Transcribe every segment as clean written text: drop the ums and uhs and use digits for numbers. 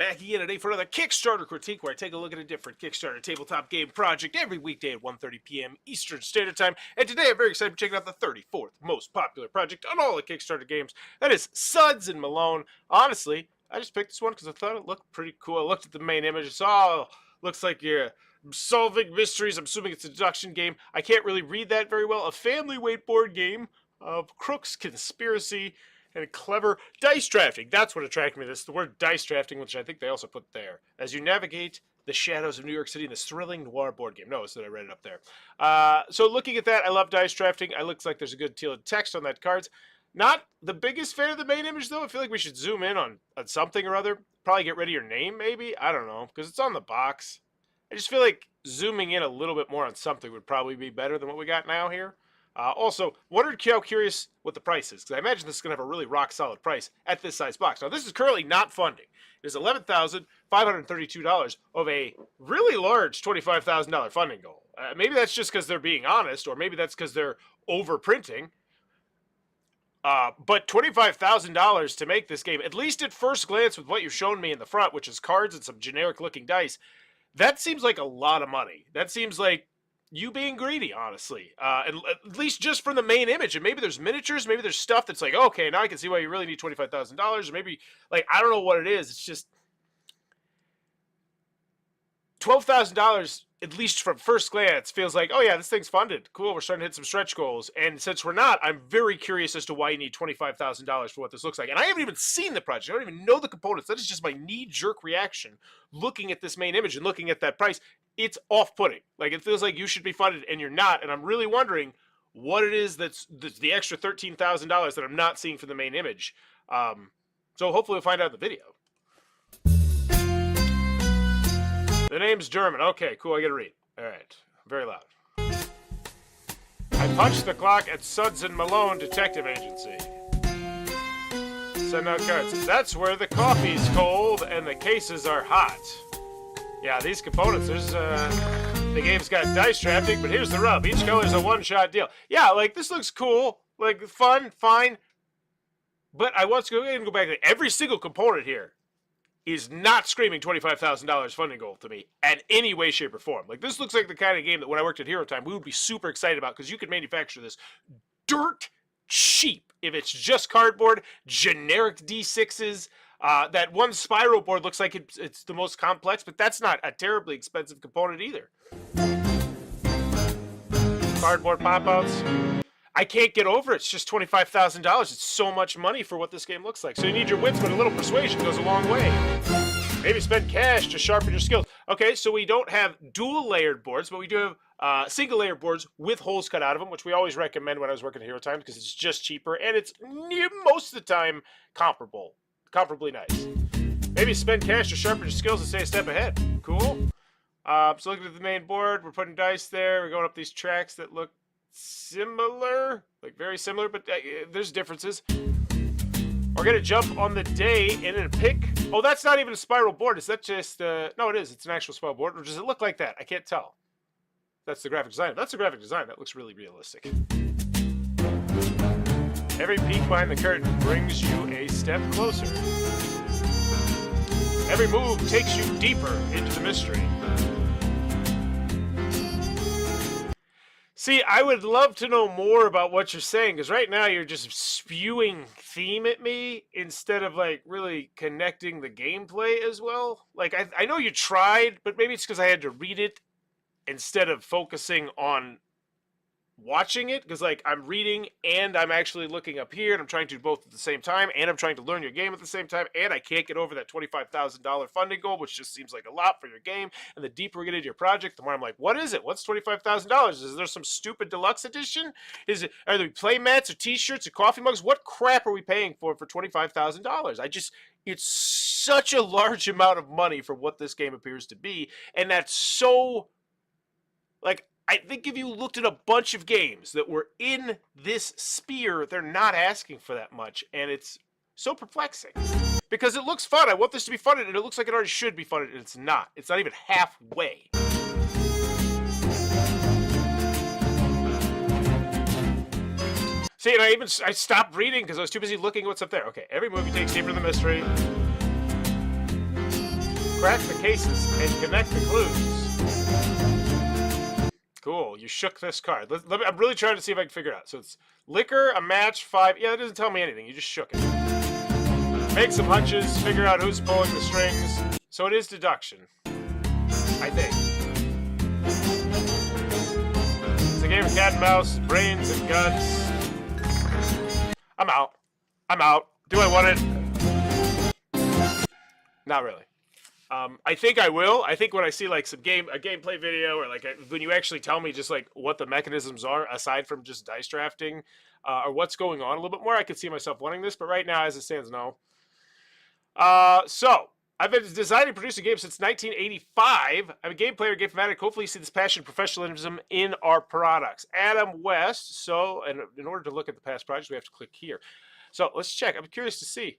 back again today for another Kickstarter Critique, where I take a look at a different Kickstarter tabletop game project every weekday at 1:30 p.m. Eastern Standard Time. And today I'm very excited to check out the 34th most popular project on all the Kickstarter games. That is Sudds Malone. Honestly, I just picked this one because I thought it looked pretty cool. I looked at the main image and saw, looks like you're solving mysteries. I'm assuming it's a deduction game. I can't really read that very well. A family weight board game of crooks, conspiracy, and clever dice drafting. That's what attracted me to this. The word dice drafting, which I think they also put there. As you navigate the shadows of New York City in this thrilling noir board game. Notice that I read it up there. So looking at that, I love dice drafting. It looks like there's a good deal of text on that cards. Not the biggest fan of the main image, though. I feel like we should zoom in on something or other. Probably get rid of your name, maybe? I don't know, because it's on the box. I just feel like zooming in a little bit more on something would probably be better than what we got now here. Also, wondered how curious what the price is, because I imagine this is going to have a really rock-solid price at this size box. Now, this is currently not funding. It is $11,532 of a really large $25,000 funding goal. Maybe that's just because they're being honest, or maybe that's because they're overprinting. But $25,000 to make this game, at least at first glance with what you've shown me in the front, which is cards and some generic-looking dice, that seems like a lot of money. That seems like you being greedy, honestly, and at least just from the main image. And maybe there's miniatures, maybe there's stuff that's like, okay, now I can see why you really need $25,000, or maybe, like, I don't know what it is. It's just $12,000, at least from first glance, feels like, oh yeah, this thing's funded. Cool, we're starting to hit some stretch goals. And since we're not, I'm very curious as to why you need $25,000 for what this looks like. And I haven't even seen the project. I don't even know the components. That is just my knee-jerk reaction looking at this main image and looking at that price. It's off-putting. Like, it feels like you should be funded and you're not. And I'm really wondering what it is that's the extra $13,000 that I'm not seeing from the main image. So hopefully we'll find out in the video. The name's German. Okay, cool. I gotta read. All right. Very loud. I punched the clock at Sudds Malone Detective Agency. Send out cards. That's where the coffee's cold and the cases are hot. Yeah, these components, there's, the game's got dice drafting, but here's the rub. Each color's a one-shot deal. Yeah, like, this looks cool. Like, fun, fine. But I want to go ahead and go back to every single component here is not screaming $25,000 funding goal to me at any way, shape, or form. Like, this looks like the kind of game that when I worked at Hero Time, we would be super excited about, because you could manufacture this dirt cheap if it's just cardboard, generic D6s. That one spiral board looks like it's the most complex, but that's not a terribly expensive component either. Cardboard pop-outs. I can't get over it. It's just $25,000. It's so much money for what this game looks like. So you need your wits, but a little persuasion goes a long way. Maybe spend cash to sharpen your skills. Okay, so we don't have dual layered boards, but we do have single layered boards with holes cut out of them, which we always recommend when I was working at Hero Time because it's just cheaper and it's most of the time comparably nice. Maybe spend cash to sharpen your skills and stay a step ahead. Cool. So looking at the main board, we're putting dice there. We're going up these tracks that look similar, like very similar, but there's differences. We're gonna jump on the day and then pick. Oh, that's not even a spiral board. Is that just no, it is. It's an actual spiral board. Or does it look like that? I can't tell. That's the graphic design. If that's the graphic design, that looks really realistic. Every peek behind the curtain brings you a step closer. Every move takes you deeper into the mystery. See, I would love to know more about what you're saying, because right now you're just spewing theme at me instead of, like, really connecting the gameplay as well. Like, I know you tried, but maybe it's because I had to read it instead of focusing on watching it, because, like, I'm reading and I'm actually looking up here and I'm trying to do both at the same time, and I'm trying to learn your game at the same time, and I can't get over that $25,000 funding goal, which just seems like a lot for your game. And the deeper we get into your project, the more I'm like, what is it? What's $25,000? Is there some stupid deluxe edition? Are there play mats or t-shirts or coffee mugs? What crap are we paying for $25,000? It's such a large amount of money for what this game appears to be, and that's so, like, I think if you looked at a bunch of games that were in this sphere, they're not asking for that much, and it's so perplexing. Because it looks fun. I want this to be funded, and it looks like it already should be funded, and it's not. It's not even halfway. See, and I stopped reading because I was too busy looking at what's up there. Okay, every movie takes deeper in the mystery. Crack the cases and connect the clues. Cool. You shook this card. I'm really trying to see if I can figure it out. So it's liquor, a match, 5. Yeah, that doesn't tell me anything. You just shook it. Make some hunches. Figure out who's pulling the strings. So it is deduction. I think. It's a game of cat and mouse, brains and guts. I'm out. Do I want it? Not really. I think I will. I think when I see like a gameplay video, or like when you actually tell me just like what the mechanisms are aside from just dice drafting, or what's going on a little bit more, I could see myself wanting this. But right now, as it stands, no. So I've been designing and producing games since 1985. I'm a game player, game fanatic. Hopefully, you see this passion, professionalism in our products. Adam West. So, and in order to look at the past projects, we have to click here. So let's check. I'm curious to see.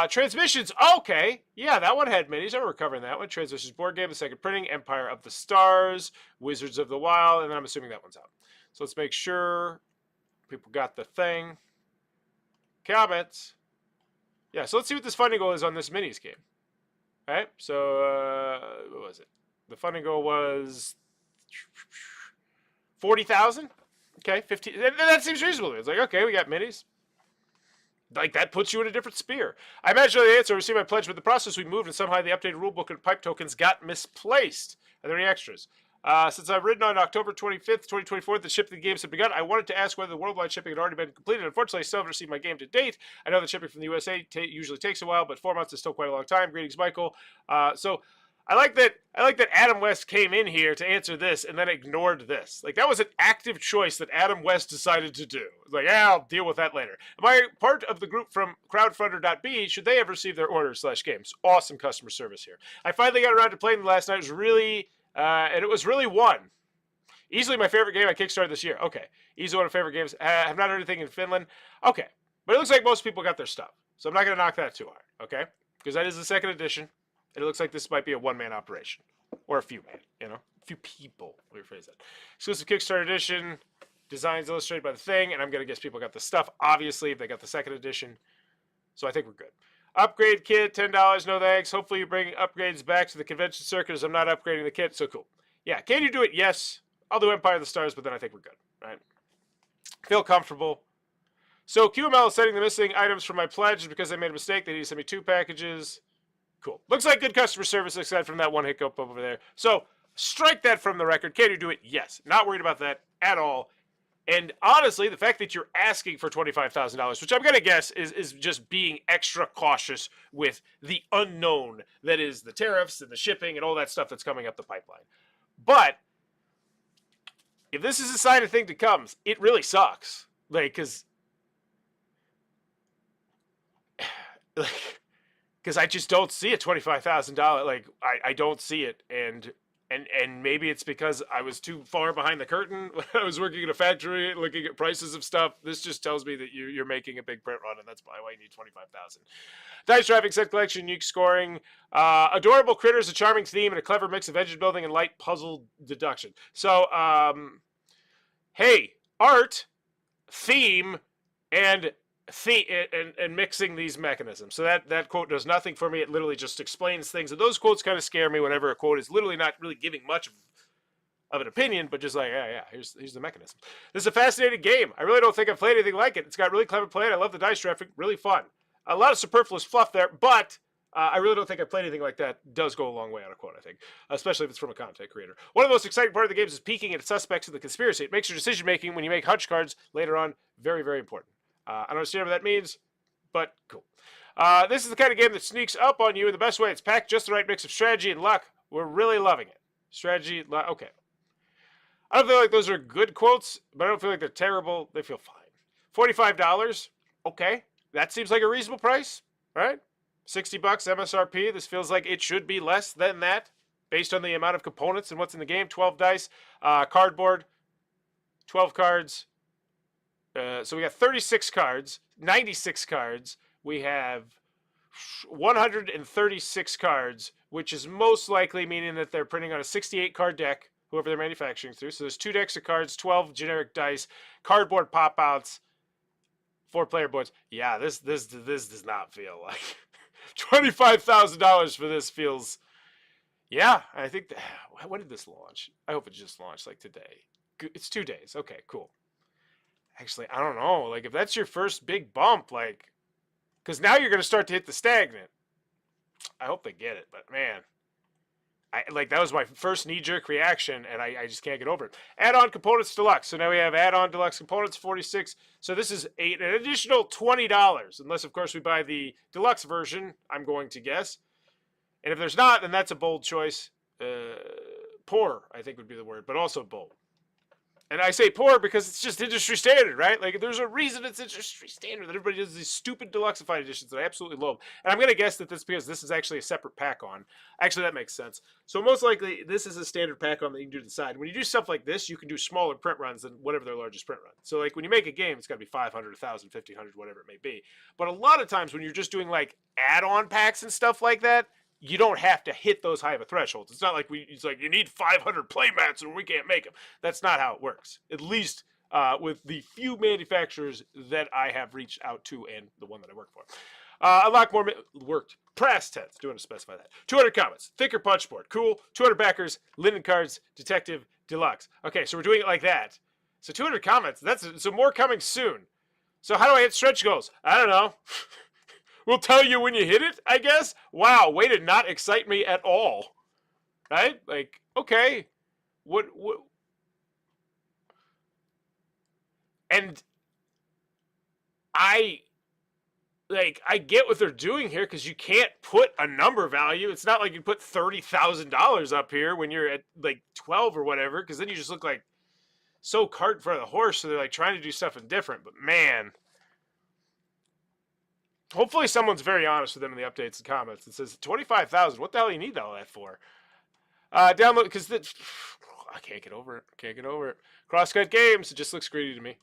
Transmissions, okay. Yeah, that one had minis. I remember covering that one. Transmissions board game, the second printing, Empire of the Stars, Wizards of the Wild, and then I'm assuming that one's out. So let's make sure people got the thing. Comments. Yeah, so let's see what this funding goal is on this minis game. All right, so what was it? The funding goal was 40,000. Okay, 15. That seems reasonable. It's like, okay, we got minis. Like, that puts you in a different sphere. I imagine the answer, I received my pledge, but the process we moved, and somehow the updated rulebook and pipe tokens got misplaced. Are there any extras? Since I've written on October 25th, 2024, the shipping of the games had begun, I wanted to ask whether the worldwide shipping had already been completed. Unfortunately, I still haven't received my game to date. I know that shipping from the USA usually takes a while, but 4 months is still quite a long time. Greetings, Michael. So I like that Adam West came in here to answer this and then ignored this. Like, that was an active choice that Adam West decided to do. Like, yeah, I'll deal with that later. Am I part of the group from crowdfunder.b? Should they have received their orders/games? Awesome customer service here. I finally got around to playing them last night. It was really, and it was really one. Easily my favorite game I kickstarted this year. Okay. Easily one of my favorite games. I have not heard anything in Finland. Okay. But it looks like most people got their stuff. So I'm not going to knock that too hard. Okay? Because that is the second edition. And it looks like this might be a one-man operation. Or a few man, you know? A few people. Let me rephrase that. Exclusive Kickstarter edition. Designs illustrated by the thing. And I'm going to guess people got the stuff, obviously, if they got the second edition. So I think we're good. Upgrade kit, $10. No thanks. Hopefully you bring upgrades back to the convention circuit, as I'm not upgrading the kit. So cool. Yeah, can you do it? Yes. I'll do Empire of the Stars, but then I think we're good. Right? Feel comfortable. So QML is sending the missing items from my pledge because they made a mistake. They need to send me 2 packages. Cool. Looks like good customer service aside from that one hiccup over there. So strike that from the record. Can you do it? Yes. Not worried about that at all. And honestly, the fact that you're asking for $25,000, which I'm going to guess is just being extra cautious with the unknown that is the tariffs and the shipping and all that stuff that's coming up the pipeline. But if this is a sign of thing to come, it really sucks. Like, because I just don't see a $25,000. Like, I don't see it, and maybe it's because I was too far behind the curtain when I was working in a factory looking at prices of stuff. This just tells me that you're making a big print run, and that's probably why you need $25,000. Dice drafting, set collection, unique scoring, adorable critters, a charming theme, and a clever mix of engine building and light puzzle deduction. So, hey, art, theme, and mixing these mechanisms. So that quote does nothing for me. It literally just explains things. And those quotes kind of scare me whenever a quote is literally not really giving much of an opinion, but just like, yeah, here's the mechanism. This is a fascinating game. I really don't think I've played anything like it. It's got really clever play, and I love the dice drafting. Really fun. A lot of superfluous fluff there, but I really don't think I've played anything like that. Does go a long way on a quote, I think, especially if it's from a content creator. One of the most exciting part of the games is peeking at suspects of the conspiracy. It makes your decision making when you make hunch cards later on very, very important. I don't understand what that means, but cool. This is the kind of game that sneaks up on you in the best way. It's packed just the right mix of strategy and luck. We're really loving it. Strategy, luck, okay. I don't feel like those are good quotes, but I don't feel like they're terrible. They feel fine. $45, okay. That seems like a reasonable price, right? $60 MSRP. This feels like it should be less than that based on the amount of components and what's in the game. 12 dice, cardboard, 12 cards. So we got 36 cards, 96 cards. We have 136 cards, which is most likely meaning that they're printing on a 68 card deck, whoever they're manufacturing through. So there's 2 decks of cards, 12 generic dice, cardboard pop-outs, 4 player boards. Yeah, this does not feel like $25,000 for this feels Yeah, I think when did this launch? I hope it just launched like today. It's 2 days. Okay, cool. Actually, I don't know. Like if that's your first big bump, like, because now you're gonna start to hit the stagnant. I hope they get it, but man, that was my first knee-jerk reaction, and I just can't get over it. Add-on components deluxe. So now we have add-on deluxe components 46. So this is an additional $20, unless of course we buy the deluxe version. I'm going to guess, and if there's not, then that's a bold choice. Poor, I think would be the word, but also bold. And I say poor because it's just industry standard, right? Like, there's a reason it's industry standard that everybody does these stupid deluxified editions that I absolutely loathe. And I'm going to guess that this because this is actually a separate pack-on. Actually, that makes sense. So most likely, this is a standard pack-on that you can do to the side. When you do stuff like this, you can do smaller print runs than whatever their largest print run. So, like, when you make a game, it's got to be 500, 1,000, 1,500, whatever it may be. But a lot of times when you're just doing, like, add-on packs and stuff like that, you don't have to hit those high of a threshold. It's not like it's like you need 500 playmats or we can't make them. That's not how it works. At least with the few manufacturers that I have reached out to and the one that I work for. A lot more worked. Press tense. Do want to specify that. 200 comments. Thicker punch board. Cool. 200 backers. Linden cards. Detective Deluxe. Okay, so we're doing it like that. So 200 comments. So more coming soon. So how do I hit stretch goals? I don't know. We'll tell you when you hit it, I guess. Wow, way to not excite me at all. Right? Like, okay. What and I get what they're doing here because you can't put a number value. It's not like you put $30,000 up here when you're at like 12 or whatever, because then you just look like so cart in front of the horse. So they're like trying to do stuff different. But man, hopefully someone's very honest with them in the updates and comments and says 25,000. What the hell do you need all that for? Download because I can't get over it. Can't get over it. Crosscut Games. It just looks greedy to me,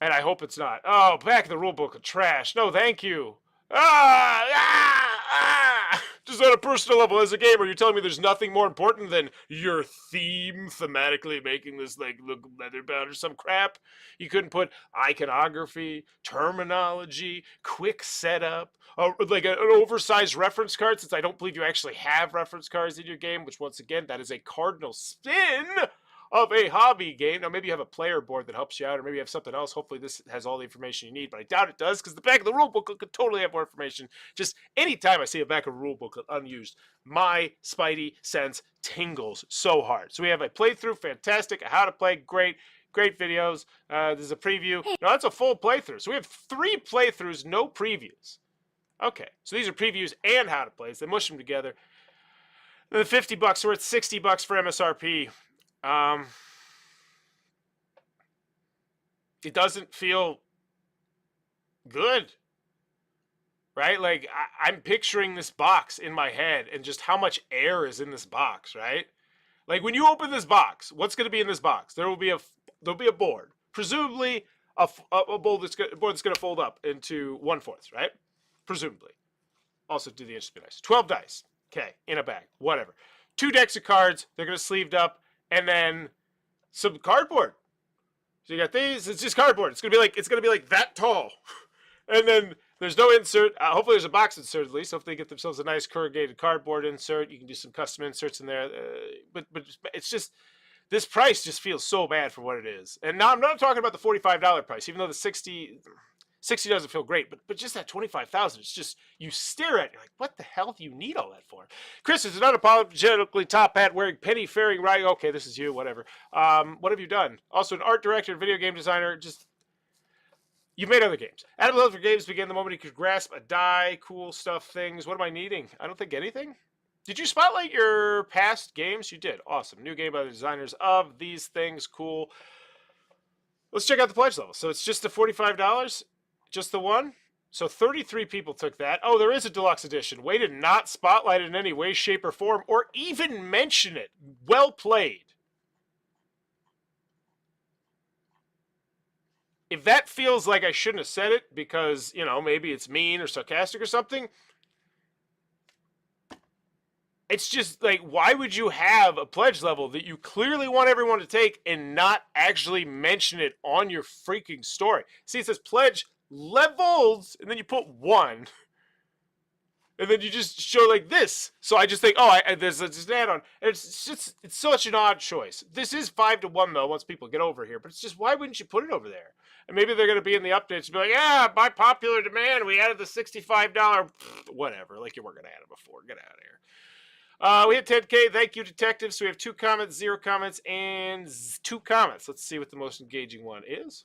and I hope it's not. Oh, back in the rulebook of trash. No, thank you. Just on a personal level, as a gamer, you're telling me there's nothing more important than your theme thematically making this like look leather bound or some crap. You couldn't put iconography, terminology, quick setup, like an oversized reference card, since I don't believe you actually have reference cards in your game, which once again, that is a cardinal sin of a hobby game. Now, maybe you have a player board that helps you out, or maybe you have something else. Hopefully, this has all the information you need, but I doubt it does, because the back of the rulebook could totally have more information. Just anytime I see a back of a rulebook unused, my spidey sense tingles so hard. So we have a playthrough, fantastic. How to play, great. Great videos. There's a preview. No, that's a full playthrough. So we have 3 playthroughs, no previews. Okay, so these are previews and how to play. So they mush them together. And then $50, so we're at $60 for MSRP. It doesn't feel good, right? Like I'm picturing this box in my head and just how much air is in this box, right? Like when you open this box, what's going to be in this box? There'll be a board, presumably a board that's going to fold up into 1/4, right? Presumably. Also, do the inch to be nice. 12 dice, okay, in a bag, whatever. 2 decks of cards. They're going to sleeved up. And then some cardboard. So you got these. It's just cardboard. It's gonna be like that tall. And then there's no insert. Hopefully there's a box insert at least. Hopefully they get themselves a nice corrugated cardboard insert. You can do some custom inserts in there. But it's just this price just feels so bad for what it is. And now I'm not talking about the $45 price, even though the 60 doesn't feel great, but just that 25,000, it's just, you stare at it, you're like, what the hell do you need all that for? Chris is an unapologetically top hat wearing penny faring right. Okay, this is you, whatever. What have you done? Also an art director, video game designer, just, you've made other games. Adam Love for games began the moment he could grasp a die, cool stuff, things. What am I needing? I don't think anything. Did you spotlight your past games? You did. Awesome. New game by the designers of these things. Cool. Let's check out the pledge level. So it's just the $45. Just the one? So 33 people took that. Oh, there is a deluxe edition. Way to not spotlight it in any way, shape, or form, or even mention it. Well played. If that feels like I shouldn't have said it because, you know, maybe it's mean or sarcastic or something, it's just like, why would you have a pledge level that you clearly want everyone to take and not actually mention it on your freaking story? See, it says pledge levels, and then you put 1. and then you just show like this. So I just think, oh, there's just an add-on. It's such an odd choice. This is 5-1 though. Once people get over here, but it's just why wouldn't you put it over there? And maybe they're gonna be in the updates and be like, yeah, by popular demand, we added the $65. Whatever. Like you weren't gonna add it before. Get out of here. We hit 10K. Thank you, detectives. So we have 2 comments, 0 comments, and 2 comments. Let's see what the most engaging one is.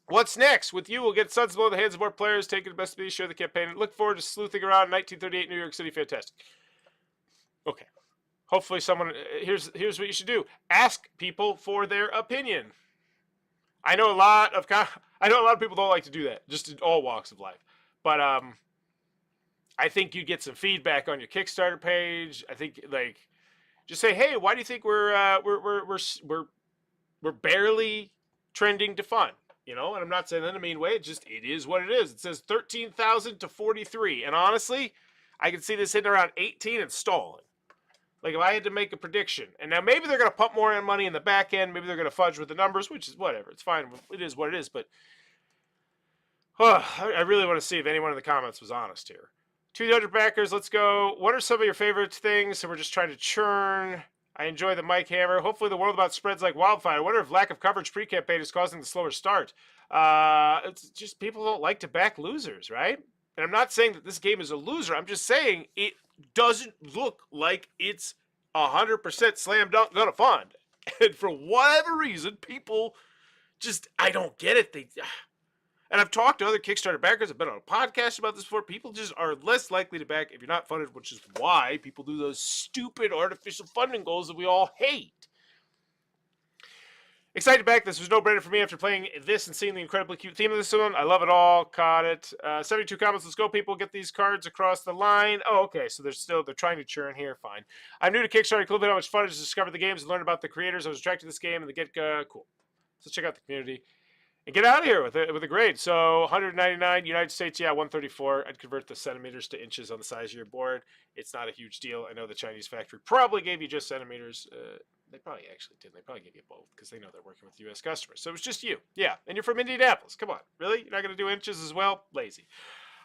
What's next? With you, we'll get Sudds Malone in the hands of more players, taking the best of these, share the campaign. Look forward to sleuthing around 1938 New York City. Fantastic. Okay. Hopefully someone, here's what you should do. Ask people for their opinion. I know a lot of people don't like to do that, just in all walks of life. But I think you get some feedback on your Kickstarter page. I think like just say, hey, why do you think we're barely trending to fun? You know, and I'm not saying that in a mean way. It is what it is. It says 13,000 to 43, and honestly, I can see this hitting around 18 and stalling. Like if I had to make a prediction, and now maybe they're going to pump more money in the back end. Maybe they're going to fudge with the numbers, which is whatever. It's fine. It is what it is. But I really want to see if anyone in the comments was honest here. 200 backers, let's go. What are some of your favorite things? So we're just trying to churn. I enjoy the mic hammer. Hopefully the world about spreads like wildfire. I wonder if lack of coverage pre-campaign is causing the slower start. It's just people don't like to back losers, right? And I'm not saying that this game is a loser. I'm just saying it doesn't look like it's 100% slam dunk gonna fund. And for whatever reason, people just, I don't get it. And I've talked to other Kickstarter backers. I've been on a podcast about this before. People just are less likely to back if you're not funded, which is why people do those stupid artificial funding goals that we all hate. Excited to back. This was no brainer for me after playing this and seeing the incredibly cute theme of this one. I love it all. Caught it. 72 comments. Let's go, people. Get these cards across the line. Oh, okay. So they're trying to churn here. Fine. I'm new to Kickstarter. Cool bit how much fun it is to discover the games and learn about the creators. I was attracted to this game and the get cool. So check out the community. And get out of here with a grade. So 199 United States, yeah, 134. I'd convert the centimeters to inches on the size of your board. It's not a huge deal. I know the Chinese factory probably gave you just centimeters. They probably actually didn't. They probably gave you both because they know they're working with U.S. customers. So it was just you. Yeah, and you're from Indianapolis. Come on. Really? You're not going to do inches as well? Lazy.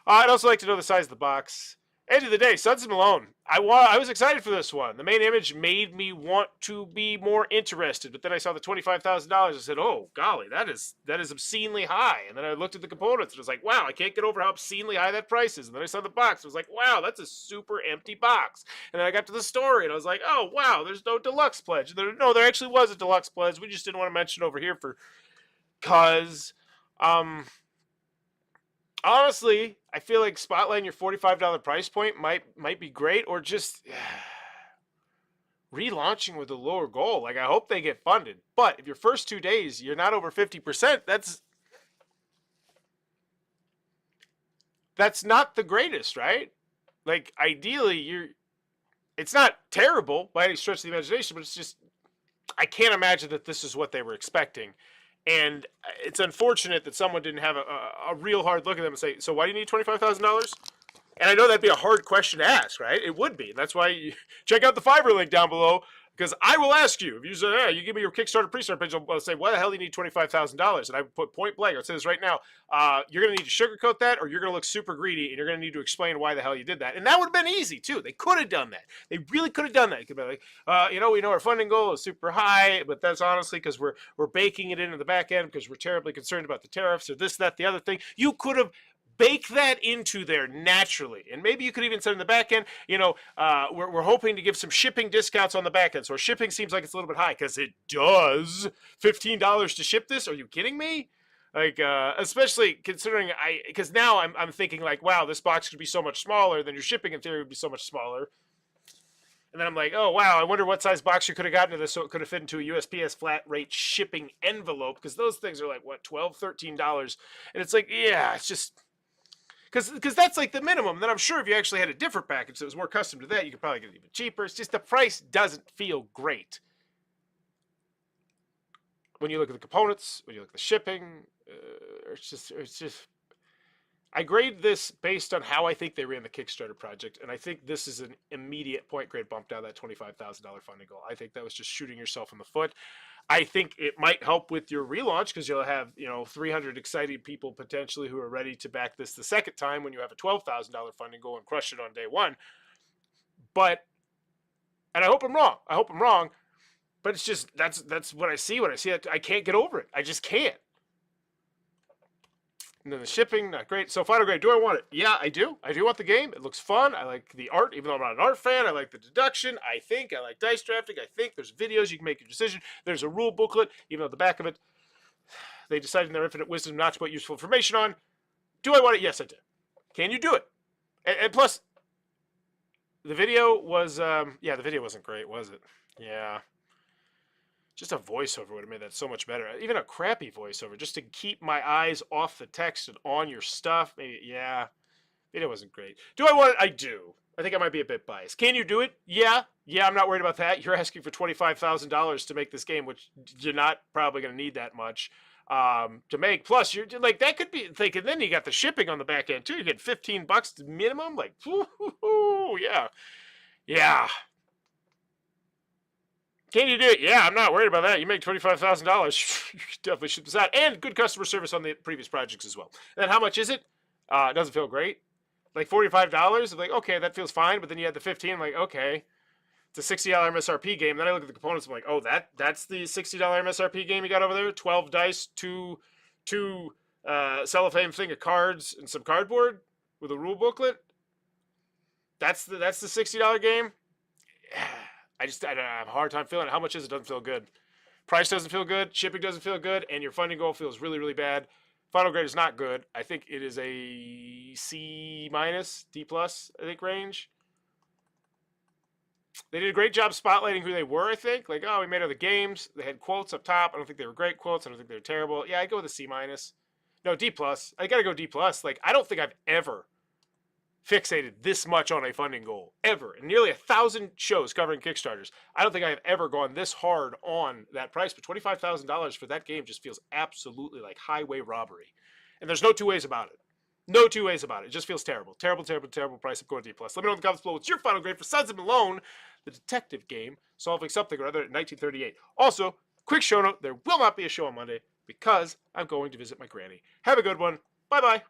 I'd also like to know the size of the box. End of the day, Sudds Malone. I was excited for this one. The main image made me want to be more interested, but then I saw the $25,000. I said, "Oh, golly, that is obscenely high." And then I looked at the components and was like, "Wow, I can't get over how obscenely high that price is." And then I saw the box. I was like, "Wow, that's a super empty box." And then I got to the story and I was like, "Oh, wow, there's no deluxe pledge." No, there actually was a deluxe pledge. We just didn't want to mention it over here honestly, I feel like spotlighting your $45 price point might be great, or just relaunching with a lower goal. Like, I hope they get funded. But if your first 2 days you're not over 50%, that's not the greatest, right? Like, ideally, it's not terrible by any stretch of the imagination, but it's just, I can't imagine that this is what they were expecting. And it's unfortunate that someone didn't have a real hard look at them and say, so why do you need $25,000? And I know that'd be a hard question to ask, right? It would be. That's why you check out the Fiverr link down below, because I will ask you. If you say, yeah, you give me your Kickstarter pre-start page, I'll say, why the hell do you need $25,000? And I put point blank. I'll say this right now. You're going to need to sugarcoat that, or you're going to look super greedy, and you're going to need to explain why the hell you did that. And that would have been easy, too. They could have done that. They really could have done that. You could be like, we know our funding goal is super high, but that's honestly because we're baking it into the back end because we're terribly concerned about the tariffs or this, that, the other thing. You could have bake that into there naturally. And maybe you could even say in the back end, we're hoping to give some shipping discounts on the back end. So our shipping seems like it's a little bit high, because it does. $15 to ship this? Are you kidding me? Like, especially considering because now I'm thinking like, wow, this box could be so much smaller, then your shipping in theory would be so much smaller. And then I'm like, oh, wow, I wonder what size box you could have gotten to this so it could have fit into a USPS flat rate shipping envelope, because those things are like, what, $12, $13? And it's like, yeah, it's just... Because that's like the minimum. Then I'm sure if you actually had a different package that was more custom to that, you could probably get it even cheaper. It's just the price doesn't feel great. When you look at the components, when you look at the shipping, it's just I grade this based on how I think they ran the Kickstarter project, and I think this is an immediate point grade bump down that $25,000 funding goal. I think that was just shooting yourself in the foot. I think it might help with your relaunch because you'll have 300 excited people potentially who are ready to back this the second time when you have a $12,000 funding goal and crush it on day one. And I hope I'm wrong. I hope I'm wrong, but it's just that's what I see when I see it. I can't get over it. I just can't. And then the shipping, not great. So final grade, do I want it? Yeah, I do. I do want the game. It looks fun. I like the art, even though I'm not an art fan. I like the deduction. I like dice drafting. I think there's videos. You can make your decision. There's a rule booklet, even though the back of it, they decided in their infinite wisdom not to put useful information on. Do I want it? Yes, I do. Can you do it? And plus, the video was, the video wasn't great, was it? Yeah. Just a voiceover would have made that so much better. Even a crappy voiceover, just to keep my eyes off the text and on your stuff. Maybe, yeah. Video wasn't great. Do I want it? I do. I think I might be a bit biased. Can you do it? Yeah. Yeah, I'm not worried about that. You're asking for $25,000 to make this game, which you're not probably going to need that much to make. Plus, you're like, that could be thinking, then you got the shipping on the back end too. You get $15 minimum. Like, yeah. Yeah. Can you do it? Yeah, I'm not worried about that. You make $25,000. You definitely ship this out. And good customer service on the previous projects as well. And then how much is it? It doesn't feel great. Like $45. I'm like, okay, that feels fine. But then you had the 15. I'm like, okay. It's a $60 MSRP game. Then I look at the components. I'm like, oh, that's the $60 MSRP game you got over there? 12 dice, two cellophane thing of cards, and some cardboard with a rule booklet? That's the $60 game? I have a hard time feeling it. How much is it? Doesn't feel good. Price doesn't feel good. Shipping doesn't feel good. And your funding goal feels really, really bad. Final grade is not good. I think it is a C-, D+, I think, range. They did a great job spotlighting who they were, I think. Like, oh, we made other games. They had quotes up top. I don't think they were great quotes. I don't think they were terrible. Yeah, I go with a C-. No, D+. I got to go D+. Like, I don't think I've ever fixated this much on a funding goal ever. In nearly 1,000 shows covering Kickstarters, I don't think I have ever gone this hard on that price. But $25,000 for that game just feels absolutely like highway robbery. And there's no two ways about it. No two ways about it. It just feels terrible. Terrible, terrible, terrible price. I'm going D+. Let me know in the comments below what's your final grade for Sudds Malone, the detective game, solving something or other in 1938. Also, quick show note, there will not be a show on Monday because I'm going to visit my granny. Have a good one. Bye-bye.